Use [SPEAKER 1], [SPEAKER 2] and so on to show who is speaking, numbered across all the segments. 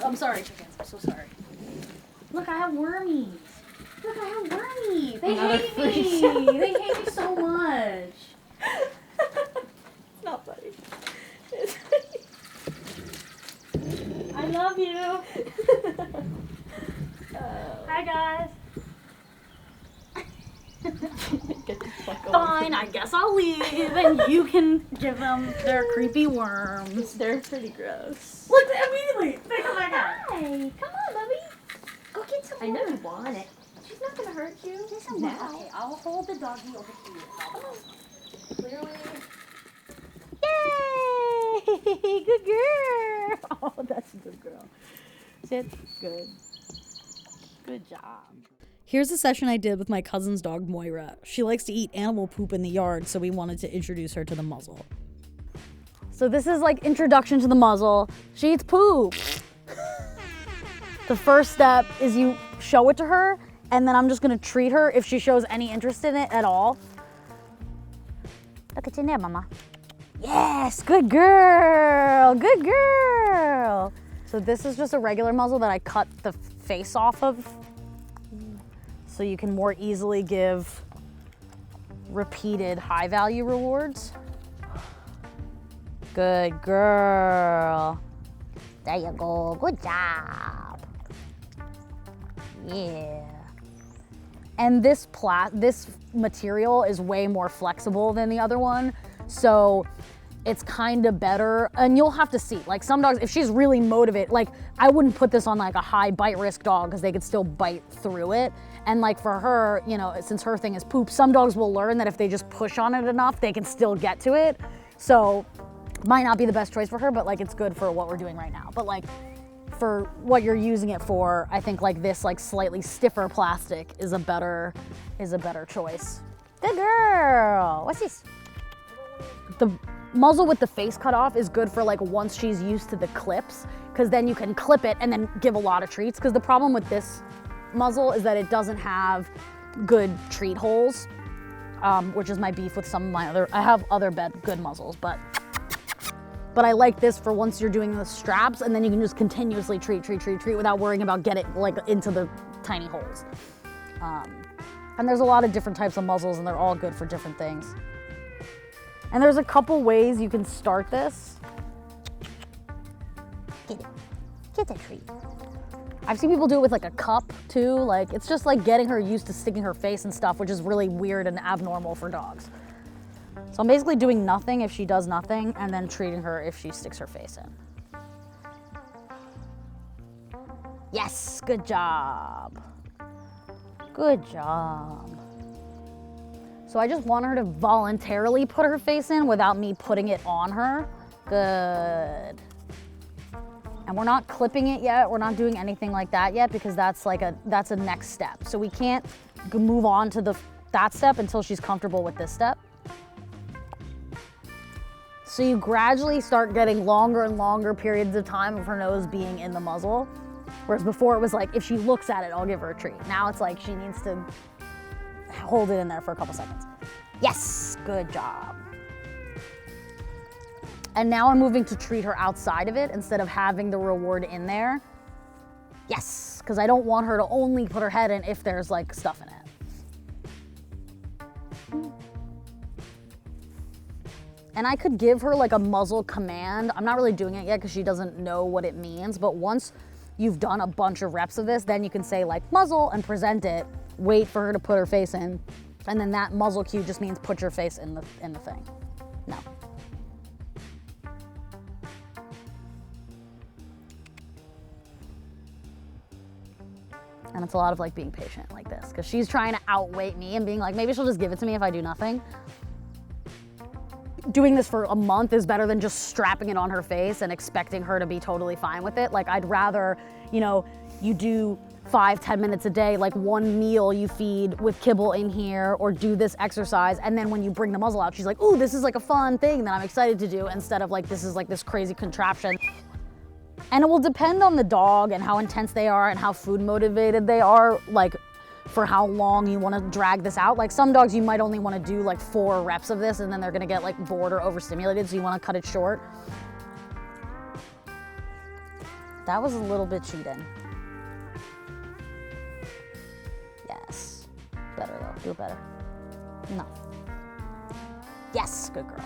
[SPEAKER 1] I'm sorry, chickens. I'm so sorry. Look, I have wormies. Look, I have wormies. They hate me. They hate me so much.
[SPEAKER 2] It's not funny.
[SPEAKER 1] I love you. Hi, guys. Fine, I guess I'll leave, and you can give them their creepy worms.
[SPEAKER 2] They're pretty gross.
[SPEAKER 1] Look, immediately, they come back out.
[SPEAKER 2] Hi, come on, Bubby. Go get some. I know you want it. She's not gonna hurt you.
[SPEAKER 1] Just now. Okay, I'll hold the doggy over here.
[SPEAKER 2] Come on. Clearly.
[SPEAKER 1] Yay! Good girl. Oh, that's a good girl. Sit. Good. Good job. Here's a session I did with my cousin's dog, Moira. She likes to eat animal poop in the yard, so we wanted to introduce her to the muzzle. So this is like introduction to the muzzle. She eats poop. The first step is you show it to her, and then I'm just gonna treat her if she shows any interest in it at all. Look at you there, mama. Yes, good girl, good girl. So this is just a regular muzzle that I cut the face off of, so you can more easily give repeated high value rewards. Good girl. There you go, good job. Yeah. And this material is way more flexible than the other one, so it's kind of better. And you'll have to see, like some dogs, if she's really motivated, like I wouldn't put this on like a high bite risk dog because they could still bite through it. And like for her, you know, since her thing is poop, some dogs will learn that if they just push on it enough, they can still get to it. So might not be the best choice for her, but like it's good for what we're doing right now. But like for what you're using it for, I think like this like slightly stiffer plastic is a better choice. Good girl. What's this? The muzzle with the face cut off is good for like once she's used to the clips, because then you can clip it and then give a lot of treats. Because the problem with this muzzle is that it doesn't have good treat holes, which is my beef with some of my other, I have other good muzzles, but I like this for once you're doing the straps, and then you can just continuously treat without worrying about getting like into the tiny holes. And there's a lot of different types of muzzles, and they're all good for different things. And there's a couple ways you can start this. Get it. Get the treat. I've seen people do it with like a cup too. Like it's just like getting her used to sticking her face and stuff, which is really weird and abnormal for dogs. So I'm basically doing nothing if she does nothing, and then treating her if she sticks her face in. Yes, good job. Good job. So I just want her to voluntarily put her face in without me putting it on her. Good. And we're not clipping it yet. We're not doing anything like that yet, because that's a next step. So we can't move on to that step until she's comfortable with this step. So you gradually start getting longer and longer periods of time of her nose being in the muzzle. Whereas before it was like, if she looks at it, I'll give her a treat. Now it's like she needs to hold it in there for a couple seconds. Yes, good job. And now I'm moving to treat her outside of it instead of having the reward in there. Yes, because I don't want her to only put her head in if there's like stuff in it. And I could give her like a muzzle command. I'm not really doing it yet because she doesn't know what it means, but once you've done a bunch of reps of this, then you can say like muzzle and present it, wait for her to put her face in, and then that muzzle cue just means put your face in the thing. No. And it's a lot of like being patient like this, because she's trying to outweight me and being like, maybe she'll just give it to me if I do nothing. Doing this for a month is better than just strapping it on her face and expecting her to be totally fine with it. Like I'd rather, you know, you do 5-10 minutes a day, like one meal you feed with kibble in here, or do this exercise, and then when you bring the muzzle out, she's like, ooh, this is like a fun thing that I'm excited to do, instead of like, this is like this crazy contraption. And it will depend on the dog and how intense they are and how food motivated they are, like for how long you want to drag this out. Like some dogs you might only want to do like 4 reps of this, and then they're going to get like bored or overstimulated, so you want to cut it short. That was a little bit cheating. Yes. Better though, do it better. No. Yes, good girl.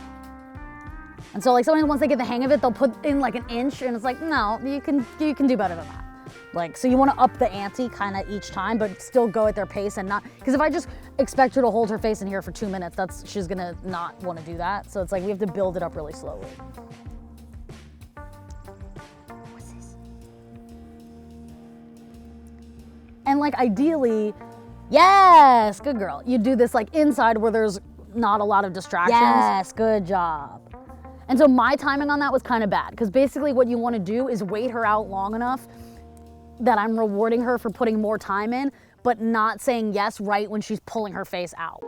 [SPEAKER 1] And so like sometimes once they get the hang of it, they'll put in like an inch and it's like, no, you can do better than that. Like, so you want to up the ante kind of each time, but still go at their pace and not, because if I just expect her to hold her face in here for 2 minutes, she's gonna not want to do that. So it's like we have to build it up really slowly. What's this? And like ideally, yes, good girl. You do this like inside where there's not a lot of distractions. Yes, good job. And so my timing on that was kind of bad because basically what you want to do is wait her out long enough that I'm rewarding her for putting more time in, but not saying yes right when she's pulling her face out.